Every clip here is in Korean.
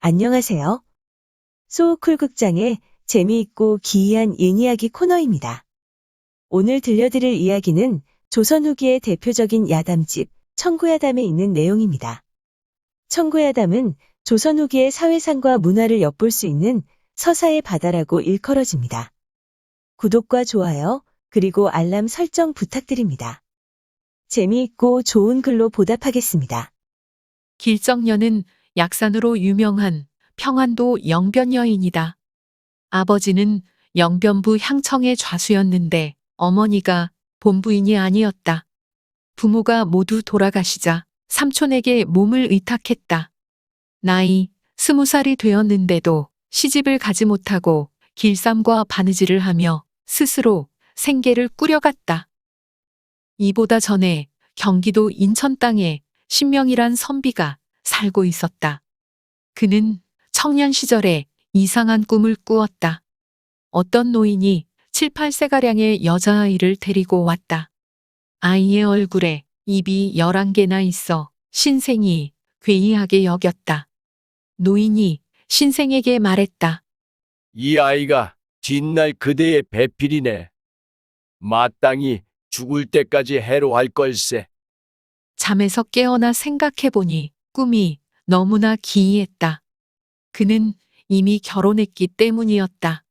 안녕하세요. 소쿨극장의 재미있고 기이한 옛이야기 코너입니다. 오늘 들려드릴 이야기는 조선 후기의 대표적인 야담집 청구야담에 있는 내용입니다. 청구야담은 조선 후기의 사회상과 문화를 엿볼 수 있는 서사의 바다라고 일컬어집니다. 구독과 좋아요, 그리고 알람 설정 부탁드립니다. 재미있고 좋은 글로 보답하겠습니다. 길정녀는 약산으로 유명한 평안도 영변 여인이다. 아버지는 영변부 향청의 좌수였는데 어머니가 본부인이 아니었다. 부모가 모두 돌아가시자 삼촌에게 몸을 의탁했다. 나이 20살이 되었는데도 시집을 가지 못하고 길쌈과 바느질을 하며 스스로 생계를 꾸려갔다. 이보다 전에 경기도 인천 땅에 신명이란 선비가 살고 있었다. 그는 청년 시절에 이상한 꿈을 꾸었다. 어떤 노인이 7, 8세가량의 여자아이를 데리고 왔다. 아이의 얼굴에 입이 11개나 있어 신생이 괴이하게 여겼다. 노인이 신생에게 말했다. 이 아이가 뒷날 그대의 배필이네. 마땅히 죽을 때까지 해로할 걸세. 잠에서 깨어나 생각해보니 꿈이 너무나 기이했다. 그는 이미 결혼했기 때문이었다.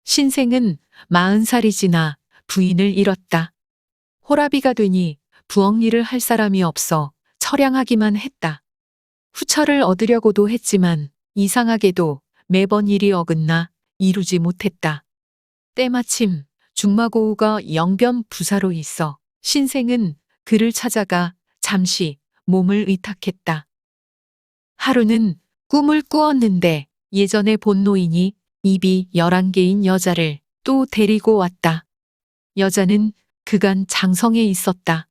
신생은 40살이 지나 부인을 잃었다. 호라비가 되니 부엌 일을 할 사람이 없어 처량하기만 했다. 후처를 얻으려고도 했지만 이상하게도 매번 일이 어긋나 이루지 못했다. 때마침 중마고우가 영변 부사로 있어 신생은 그를 찾아가 잠시 몸을 의탁했다. 하루는 꿈을 꾸었는데 예전에 본 노인이 입이 11개인 여자를 또 데리고 왔다. 여자는 그간 장성에 있었다.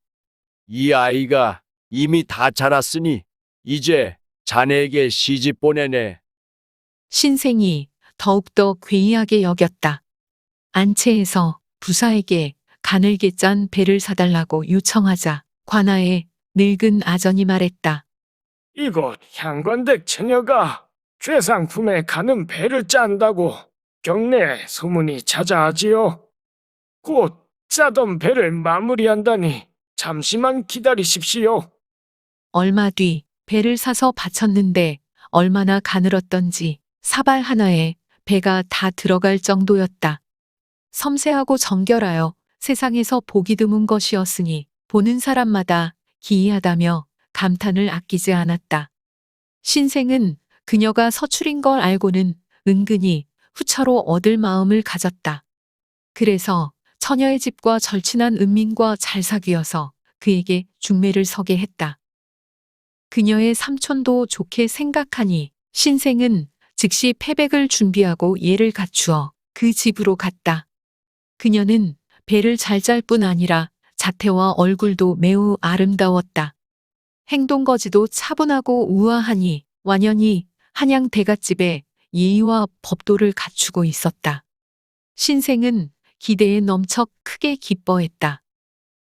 이 아이가 이미 다 자랐으니 이제 자네에게 시집 보내네. 신생이 더욱더 괴이하게 여겼다. 안채에서 부사에게 가늘게 짠 배를 사달라고 요청하자 관아의 늙은 아전이 말했다. 이곳 향관댁 처녀가 죄상품에 가는 배를 짠다고 경내에 소문이 자자하지요. 곧 짜던 배를 마무리한다니 잠시만 기다리십시오. 얼마 뒤 배를 사서 바쳤는데 얼마나 가늘었던지 사발 하나에 배가 다 들어갈 정도였다. 섬세하고 정결하여 세상에서 보기 드문 것이었으니 보는 사람마다 기이하다며 감탄을 아끼지 않았다. 신생은 그녀가 서출인 걸 알고는 은근히 후처로 얻을 마음을 가졌다. 그래서 처녀의 집과 절친한 은민과 잘 사귀어서 그에게 중매를 서게 했다. 그녀의 삼촌도 좋게 생각하니 신생은 즉시 패백을 준비하고 예를 갖추어 그 집으로 갔다. 그녀는 배를 잘 짤 뿐 아니라 자태와 얼굴도 매우 아름다웠다. 행동거지도 차분하고 우아하니 완연히 한양 대갓집에 예의와 법도를 갖추고 있었다. 신생은 기대에 넘쳐 크게 기뻐했다.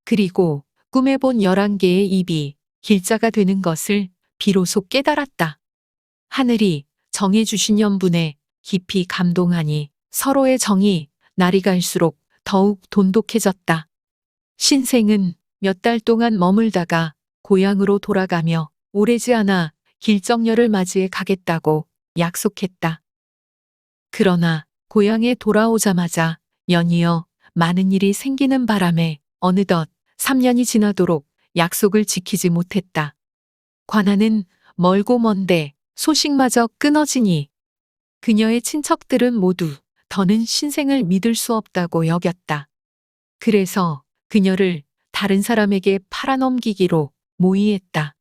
그리고 꿈에 본 11개의 입이 길자가 되는 것을 비로소 깨달았다. 하늘이 정해주신 연분에 깊이 감동하니 서로의 정이 날이 갈수록 더욱 돈독해졌다. 신생은 몇 달 동안 머물다가 고향으로 돌아가며 오래지 않아 길정녀를 맞이해 가겠다고 약속했다. 그러나 고향에 돌아오자마자 연이어 많은 일이 생기는 바람에 어느덧 3년이 지나도록 약속을 지키지 못했다. 관아는 멀고 먼데 소식마저 끊어지니 그녀의 친척들은 모두 더는 신생을 믿을 수 없다고 여겼다. 그래서 그녀를 다른 사람에게 팔아넘기기로 모의했다.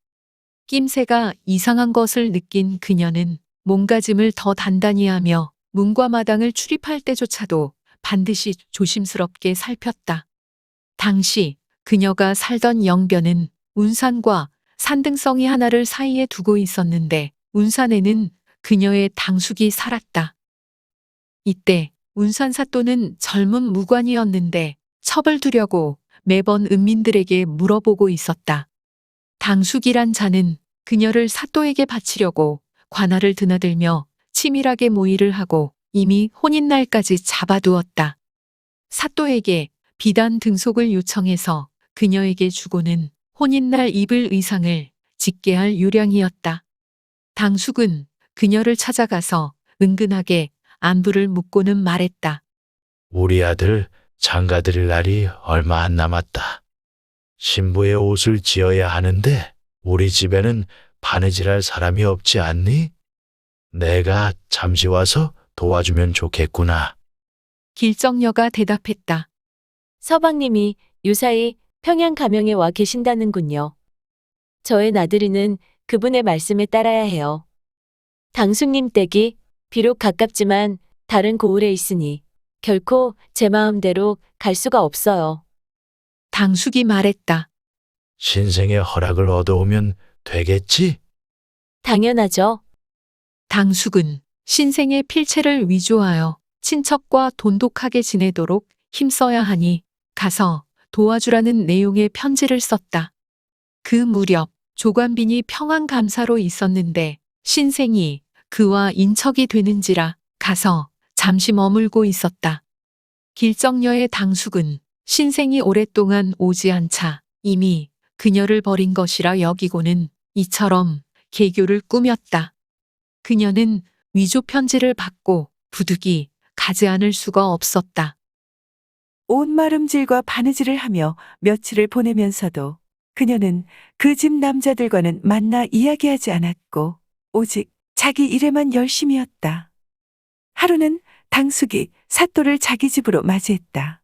낌새가 이상한 것을 느낀 그녀는 몸가짐을 더 단단히 하며 문과 마당을 출입할 때조차도 반드시 조심스럽게 살폈다. 당시 그녀가 살던 영변은 운산과 산등성이 하나를 사이에 두고 있었는데 운산에는 그녀의 당숙이 살았다. 이때 운산 사또는 젊은 무관이었는데 첩을 두려고 매번 은민들에게 물어보고 있었다. 당숙이란 자는 그녀를 사또에게 바치려고 관할을 드나들며 치밀하게 모의를 하고 이미 혼인날까지 잡아두었다. 사또에게 비단 등속을 요청해서 그녀에게 주고는 혼인날 입을 의상을 짓게 할 요량이었다. 당숙은 그녀를 찾아가서 은근하게 안부를 묻고는 말했다. 우리 아들 장가드릴 날이 얼마 안 남았다. 신부의 옷을 지어야 하는데 우리 집에는 바느질할 사람이 없지 않니? 내가 잠시 와서 도와주면 좋겠구나. 길정녀가 대답했다. 서방님이 유사히 평양 가명에 와 계신다는군요. 저의 나들이는 그분의 말씀에 따라야 해요. 당숙님 댁이 비록 가깝지만 다른 고을에 있으니 결코 제 마음대로 갈 수가 없어요. 당숙이 말했다. 신생의 허락을 얻어오면 되겠지? 당연하죠. 당숙은 신생의 필체를 위조하여 친척과 돈독하게 지내도록 힘써야 하니 가서 도와주라는 내용의 편지를 썼다. 그 무렵 조관빈이 평안감사로 있었는데 신생이 그와 인척이 되는지라 가서 잠시 머물고 있었다. 길정녀의 당숙은 신생이 오랫동안 오지 않자 이미 그녀를 버린 것이라 여기고는 이처럼 계교를 꾸몄다. 그녀는 위조 편지를 받고 부득이 가지 않을 수가 없었다. 옷마름질과 바느질을 하며 며칠을 보내면서도 그녀는 그 집 남자들과는 만나 이야기하지 않았고 오직 자기 일에만 열심이었다. 하루는 당숙이 사또를 자기 집으로 맞이했다.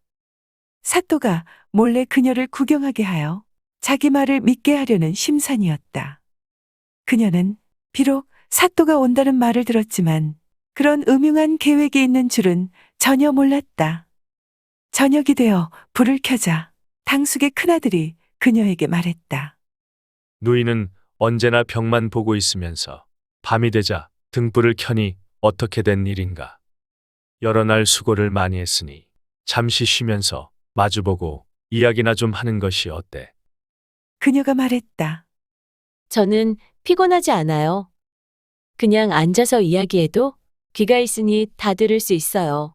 사또가 몰래 그녀를 구경하게 하여 자기 말을 믿게 하려는 심산이었다. 그녀는 비록 사또가 온다는 말을 들었지만 그런 음흉한 계획이 있는 줄은 전혀 몰랐다. 저녁이 되어 불을 켜자 당숙의 큰아들이 그녀에게 말했다. 누이는 언제나 벽만 보고 있으면서 밤이 되자 등불을 켜니 어떻게 된 일인가. 여러 날 수고를 많이 했으니 잠시 쉬면서 마주보고 이야기나 좀 하는 것이 어때? 그녀가 말했다. 저는 피곤하지 않아요. 그냥 앉아서 이야기해도 귀가 있으니 다 들을 수 있어요.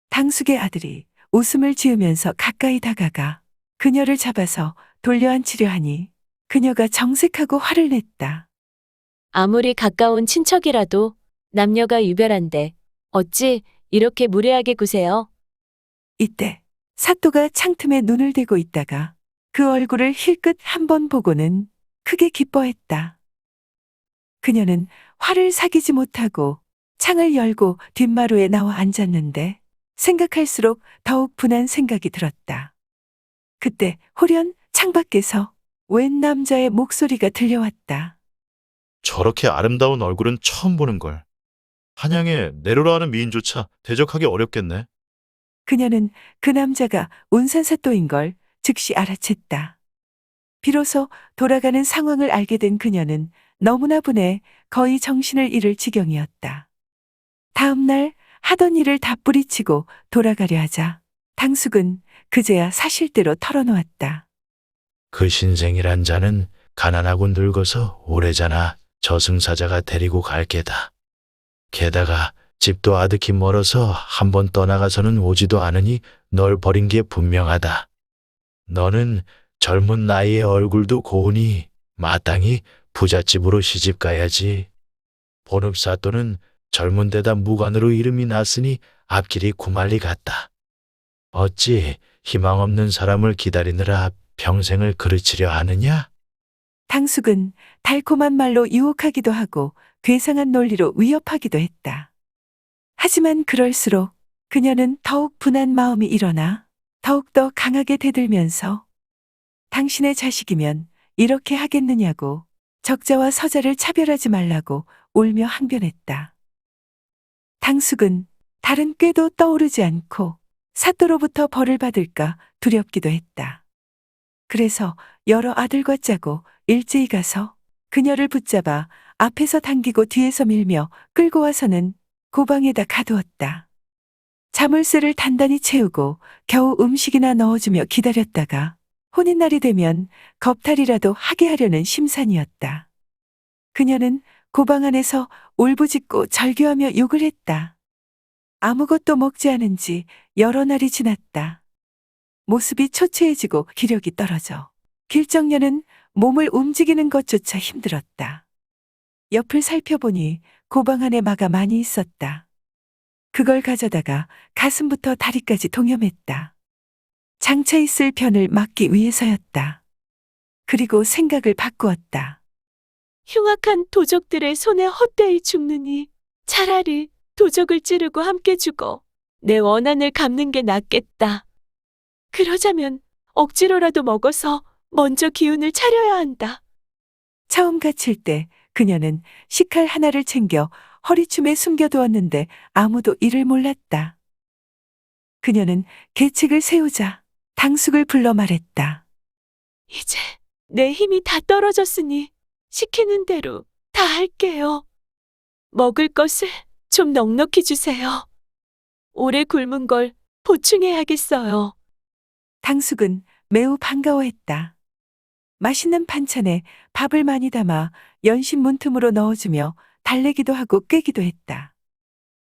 당숙의 아들이 웃음을 지으면서 가까이 다가가 그녀를 잡아서 돌려앉히려 하니 그녀가 정색하고 화를 냈다. 아무리 가까운 친척이라도 남녀가 유별한데 어찌 이렇게 무례하게 구세요? 이때 사또가 창틈에 눈을 대고 있다가 그 얼굴을 힐끗 한 번 보고는 크게 기뻐했다. 그녀는 화를 사귀지 못하고 창을 열고 뒷마루에 나와 앉았는데 생각할수록 더욱 분한 생각이 들었다. 그때 홀연 창밖에서 웬 남자의 목소리가 들려왔다. 저렇게 아름다운 얼굴은 처음 보는 걸. 한양에 내로라 하는 미인조차 대적하기 어렵겠네. 그녀는 그 남자가 운산사또인 걸 즉시 알아챘다. 비로소 돌아가는 상황을 알게 된 그녀는 너무나 분해 거의 정신을 잃을 지경이었다. 다음 날 하던 일을 다 뿌리치고 돌아가려 하자 당숙은 그제야 사실대로 털어놓았다. 그 신생이란 자는 가난하고 늙어서 오래잖아 저승사자가 데리고 갈 게다. 게다가 집도 아득히 멀어서 한 번 떠나가서는 오지도 않으니 널 버린 게 분명하다. 너는 젊은 나이에 얼굴도 고우니 마땅히 부잣집으로 시집 가야지. 본읍사또는 젊은 데다 무관으로 이름이 났으니 앞길이 구말리 같다. 어찌 희망 없는 사람을 기다리느라 평생을 그르치려 하느냐? 당숙은 달콤한 말로 유혹하기도 하고 괴상한 논리로 위협하기도 했다. 하지만 그럴수록 그녀는 더욱 분한 마음이 일어나 더욱더 강하게 대들면서 당신의 자식이면 이렇게 하겠느냐고 적자와 서자를 차별하지 말라고 울며 항변했다. 당숙은 다른 꾀도 떠오르지 않고 사또로부터 벌을 받을까 두렵기도 했다. 그래서 여러 아들과 짜고 일제히 가서 그녀를 붙잡아 앞에서 당기고 뒤에서 밀며 끌고 와서는 고방에다 가두었다. 자물쇠를 단단히 채우고 겨우 음식이나 넣어주며 기다렸다가 혼인날이 되면 겁탈이라도 하게 하려는 심산이었다. 그녀는 고방 안에서 울부짖고 절규하며 욕을 했다. 아무것도 먹지 않은 지 여러 날이 지났다. 모습이 초췌해지고 기력이 떨어져 길정년은 몸을 움직이는 것조차 힘들었다. 옆을 살펴보니 고방 안에 마가 많이 있었다. 그걸 가져다가 가슴부터 다리까지 동여맸다. 장차 있을 변을 막기 위해서였다. 그리고 생각을 바꾸었다. 흉악한 도적들의 손에 헛되이 죽느니 차라리 도적을 찌르고 함께 죽어 내 원한을 갚는 게 낫겠다. 그러자면 억지로라도 먹어서 먼저 기운을 차려야 한다. 처음 갇힐 때 그녀는 식칼 하나를 챙겨 허리춤에 숨겨두었는데 아무도 이를 몰랐다. 그녀는 계책을 세우자 당숙을 불러 말했다. 이제 내 힘이 다 떨어졌으니 시키는 대로 다 할게요. 먹을 것을 좀 넉넉히 주세요. 오래 굶은 걸 보충해야겠어요. 당숙은 매우 반가워했다. 맛있는 반찬에 밥을 많이 담아 연신 문틈으로 넣어주며 달래기도 하고 꿰기도 했다.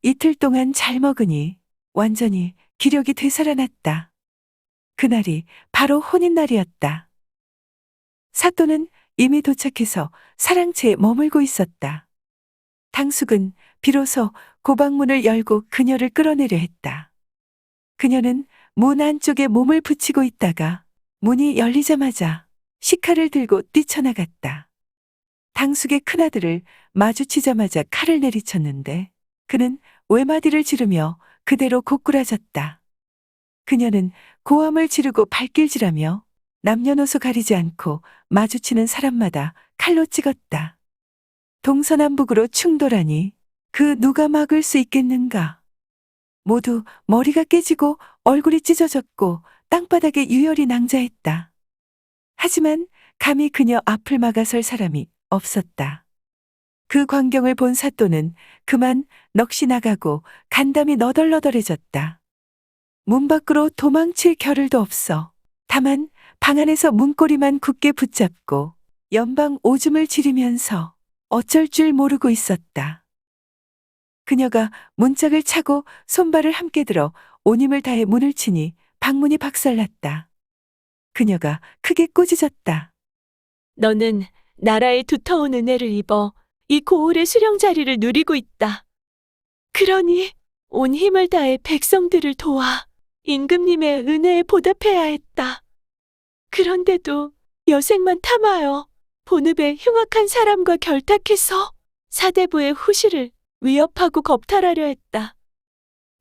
이틀 동안 잘 먹으니 완전히 기력이 되살아났다. 그날이 바로 혼인날이었다. 사또는 이미 도착해서 사랑채에 머물고 있었다. 당숙은 비로소 고방문을 열고 그녀를 끌어내려 했다. 그녀는 문 안쪽에 몸을 붙이고 있다가 문이 열리자마자 식칼을 들고 뛰쳐나갔다. 당숙의 큰아들을 마주치자마자 칼을 내리쳤는데 그는 외마디를 지르며 그대로 고꾸라졌다. 그녀는 고함을 지르고 발길질하며 남녀노소 가리지 않고 마주치는 사람마다 칼로 찍었다. 동서남북으로 충돌하니 그 누가 막을 수 있겠는가. 모두 머리가 깨지고 얼굴이 찢어졌고 땅바닥에 유혈이 낭자했다. 하지만 감히 그녀 앞을 막아설 사람이 없었다. 그 광경을 본 사또는 그만 넋이 나가고 간담이 너덜너덜해졌다. 문 밖으로 도망칠 겨를도 없어 다만 방 안에서 문고리만 굳게 붙잡고 연방 오줌을 지르면서 어쩔 줄 모르고 있었다. 그녀가 문짝을 차고 손발을 함께 들어 온 힘을 다해 문을 치니 방문이 박살났다. 그녀가 크게 꾸짖었다. 너는 나라의 두터운 은혜를 입어 이 고을의 수령 자리를 누리고 있다. 그러니 온 힘을 다해 백성들을 도와 임금님의 은혜에 보답해야 했다. 그런데도 여색만 탐하여 본읍의 흉악한 사람과 결탁해서 사대부의 후시를 위협하고 겁탈하려 했다.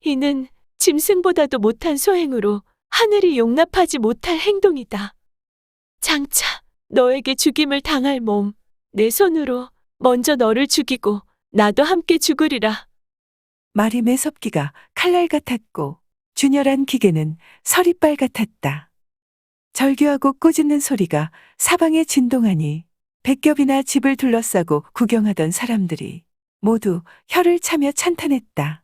이는 짐승보다도 못한 소행으로 하늘이 용납하지 못할 행동이다. 장차 너에게 죽임을 당할 몸, 내 손으로 먼저 너를 죽이고 나도 함께 죽으리라. 말이 매섭기가 칼날 같았고 준열한 기계는 서리빨 같았다. 절규하고 꾸짖는 소리가 사방에 진동하니 백겹이나 집을 둘러싸고 구경하던 사람들이 모두 혀를 차며 찬탄했다.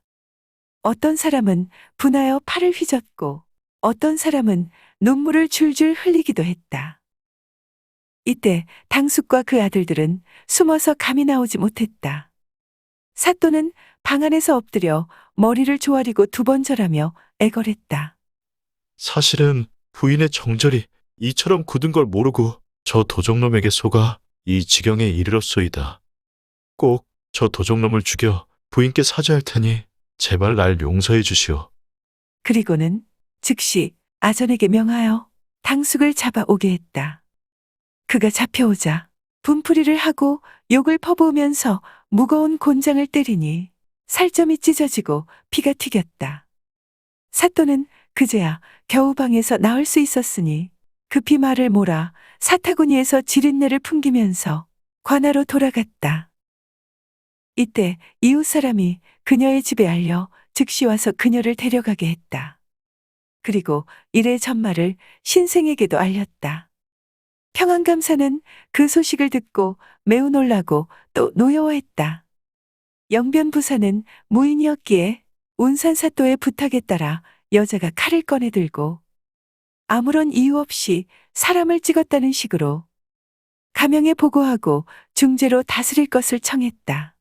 어떤 사람은 분하여 팔을 휘젓고 어떤 사람은 눈물을 줄줄 흘리기도 했다. 이때 당숙과 그 아들들은 숨어서 감이 나오지 못했다. 사또는 방 안에서 엎드려 머리를 조아리고 두 번 절하며 애걸했다. 사실은 부인의 정절이 이처럼 굳은 걸 모르고 저 도적놈에게 속아 이 지경에 이르렀소이다. 꼭 저 도적놈을 죽여 부인께 사죄할 테니 제발 날 용서해 주시오. 그리고는 즉시 아전에게 명하여 당숙을 잡아오게 했다. 그가 잡혀오자 분풀이를 하고 욕을 퍼부으면서 무거운 곤장을 때리니 살점이 찢어지고 피가 튀겼다. 사또는 그제야 겨우 방에서 나올 수 있었으니 급히 말을 몰아 사타구니에서 지린내를 풍기면서 관하로 돌아갔다. 이때 이웃 사람이 그녀의 집에 알려 즉시 와서 그녀를 데려가게 했다. 그리고 이래 전말을 신생에게도 알렸다. 평안감사는 그 소식을 듣고 매우 놀라고 또 노여워했다. 영변부사는 무인이었기에 운산사또의 부탁에 따라 여자가 칼을 꺼내 들고 아무런 이유 없이 사람을 찍었다는 식으로 가명에 보고하고 중재로 다스릴 것을 청했다.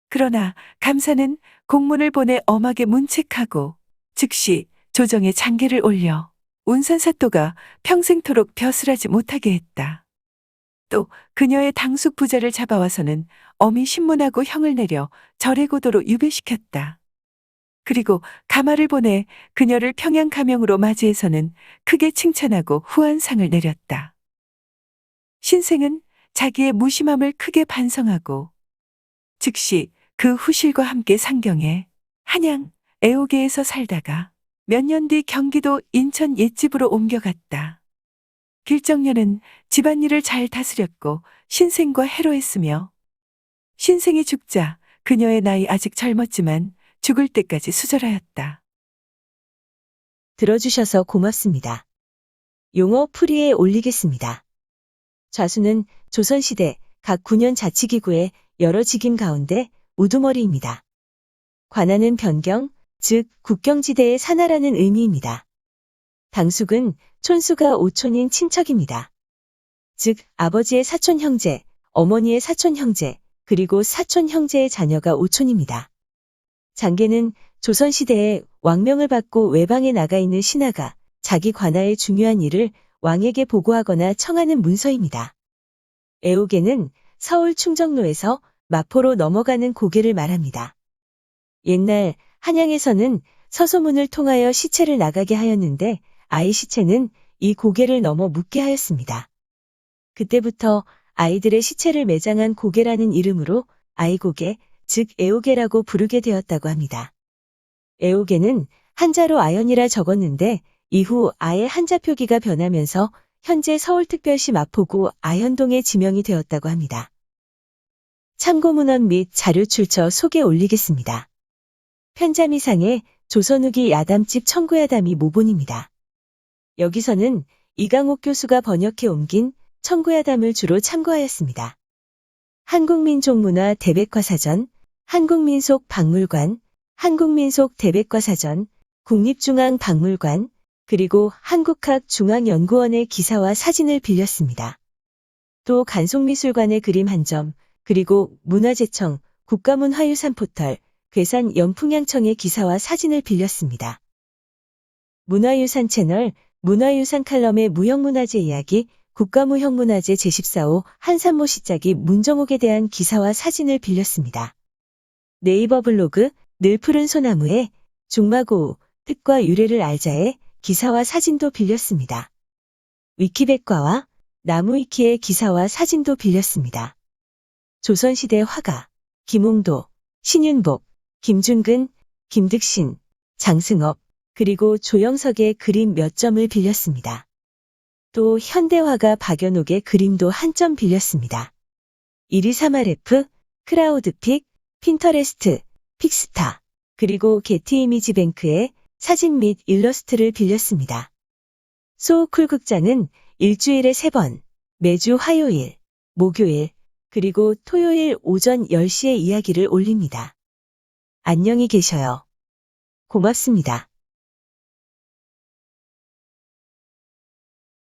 그러나 감사는 공문을 보내 엄하게 문책하고 즉시 조정에 장계를 올려 운산사또가 평생토록 벼슬하지 못하게 했다. 또 그녀의 당숙 부자를 잡아와서는 엄히 신문하고 형을 내려 절해고도로 유배시켰다. 그리고 가마를 보내 그녀를 평양 가명으로 맞이해서는 크게 칭찬하고 후한상을 내렸다. 신생은 자기의 무심함을 크게 반성하고 즉시 그 후실과 함께 상경해 한양 애호계에서 살다가 몇 년 뒤 경기도 인천 옛집으로 옮겨갔다. 길정년은 집안일을 잘 다스렸고 신생과 해로했으며 신생이 죽자 그녀의 나이 아직 젊었지만 죽을 때까지 수절하였다. 들어주셔서 고맙습니다. 용어 풀이에 올리겠습니다. 좌수는 조선시대 각 군현 자치기구의 여러 직임 가운데 우두머리입니다. 관하는 변경, 즉 국경지대에 사나라는 의미입니다. 당숙은 촌수가 오촌인 친척입니다. 즉 아버지의 사촌 형제, 어머니의 사촌 형제, 그리고 사촌 형제의 자녀가 오촌입니다. 장계는 조선시대에 왕명을 받고 외방에 나가 있는 신하가 자기 관하의 중요한 일을 왕에게 보고하거나 청하는 문서입니다. 애호계는 서울 충정로에서 마포로 넘어가는 고개를 말합니다. 옛날 한양에서는 서소문을 통하여 시체를 나가게 하였는데 아이 시체는 이 고개를 넘어 묻게 하였습니다. 그때부터 아이들의 시체를 매장한 고개라는 이름으로 아이고개, 즉 애호계라고 부르게 되었다고 합니다. 애호계는 한자로 아연이라 적었는데 이후 아의 한자 표기가 변하면서 현재 서울특별시 마포구 아현동에 지명이 되었다고 합니다. 참고문헌 및 자료 출처 소개 올리겠습니다. 편자미상의 조선 후기 야담집 청구야담이 모본입니다. 여기서는 이강옥 교수가 번역해 옮긴 청구야담을 주로 참고하였습니다. 한국민족문화 대백과사전, 한국민속박물관, 한국민속대백과사전, 국립중앙박물관, 그리고 한국학중앙연구원의 기사와 사진을 빌렸습니다. 또 간송미술관의 그림 한 점, 그리고 문화재청, 국가문화유산 포털, 괴산 연풍양청의 기사와 사진을 빌렸습니다. 문화유산 채널, 문화유산 칼럼의 무형문화재 이야기, 국가무형문화재 제14호 한산모 시작이 문정옥에 대한 기사와 사진을 빌렸습니다. 네이버 블로그, 늘 푸른 소나무에 중마고우, 뜻과 유래를 알자에 기사와 사진도 빌렸습니다. 위키백과와 나무위키의 기사와 사진도 빌렸습니다. 조선시대 화가, 김홍도, 신윤복, 김준근, 김득신, 장승업, 그리고 조영석의 그림 몇 점을 빌렸습니다. 또 현대화가 박연옥의 그림도 한 점 빌렸습니다. 1238F, 크라우드픽, 핀터레스트, 픽스타, 그리고 게티 이미지뱅크의 사진 및 일러스트를 빌렸습니다. 소우쿨 극장은 일주일에 3번, 매주 화요일, 목요일, 그리고 토요일 오전 10시에 이야기를 올립니다. 안녕히 계셔요. 고맙습니다.